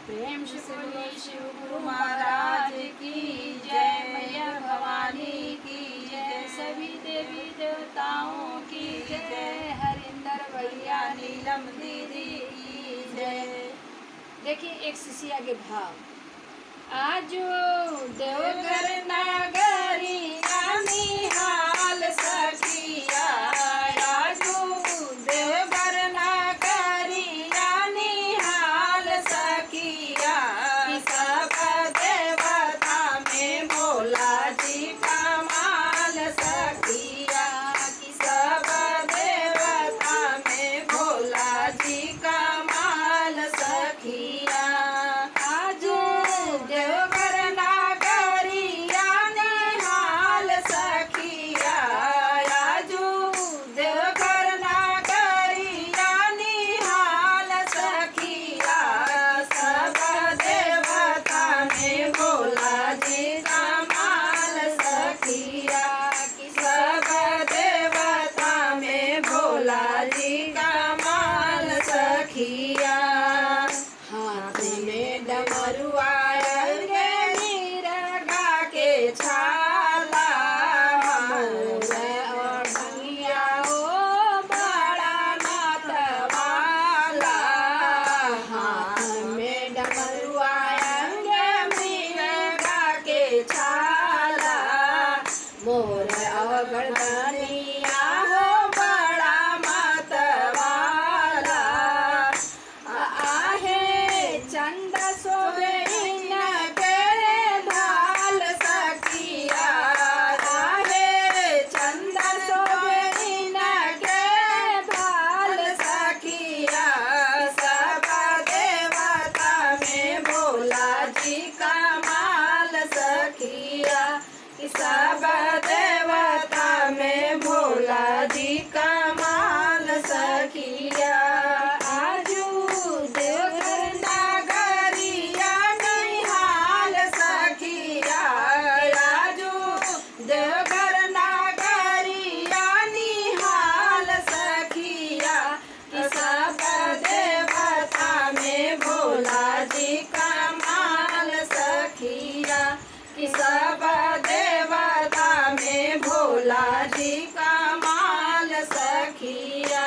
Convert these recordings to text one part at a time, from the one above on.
प्रेम से बोलिए शिव गुरु महाराज की जय, मैया भवानी की जय, सभी देवी देवताओं की जय, हरिंदर भैया नीलम दीदी की जय। देखिए एक शिष्या के भाव। आज देवघर नगरी निहाल सखिया, आजू देवघर नगरी निहाल सखिया, सब देवता में भोला जी कमाल सखिया, सब देवता में भोला जी कमाल सखिया। देवघर नगरिया निहाल सखिया, आजू देवघर नगरिया निहाल सखिया, सब देवता में भोला जी कमाल सखिया, सब देवता में भोला जी कमाल सखिया। हाथ में डमरुआ छाला और भंगिया ओ बड़ा मतवाला, हाथ में डमरुआ मृगा के छाला, मोर अगरबनिया हो बड़ा मतवाला, आहे चंद सोबे सब देवता में भोला जी कमाल सखिया। आजू देवघर नगरिया निहाल सखिया, आजू देवघर नगरिया निहाल सखिया, सब देवता में भोला जी कमाल सखिया, सब देवता में भोला जी कमाल सखिया।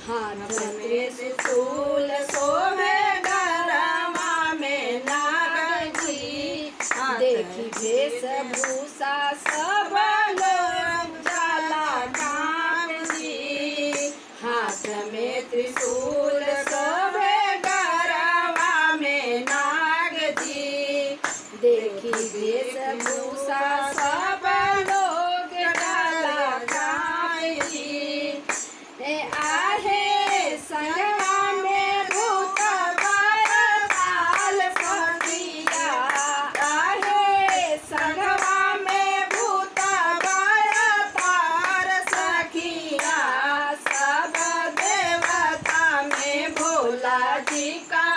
हाथ में त्रिशूल शोभे गरमा में नाग जी, देखी वेशभूषा सब लोग जाला कांग जी, हाथ में त्रिशूल शोभे गरमा में नाग जी, देखी वेशभूषा सब लोग डाला जी, आहे संगवा में भूत बाल सखिया, आहे संगवा में भूत बार सखिया, सब देवता में भोला जी का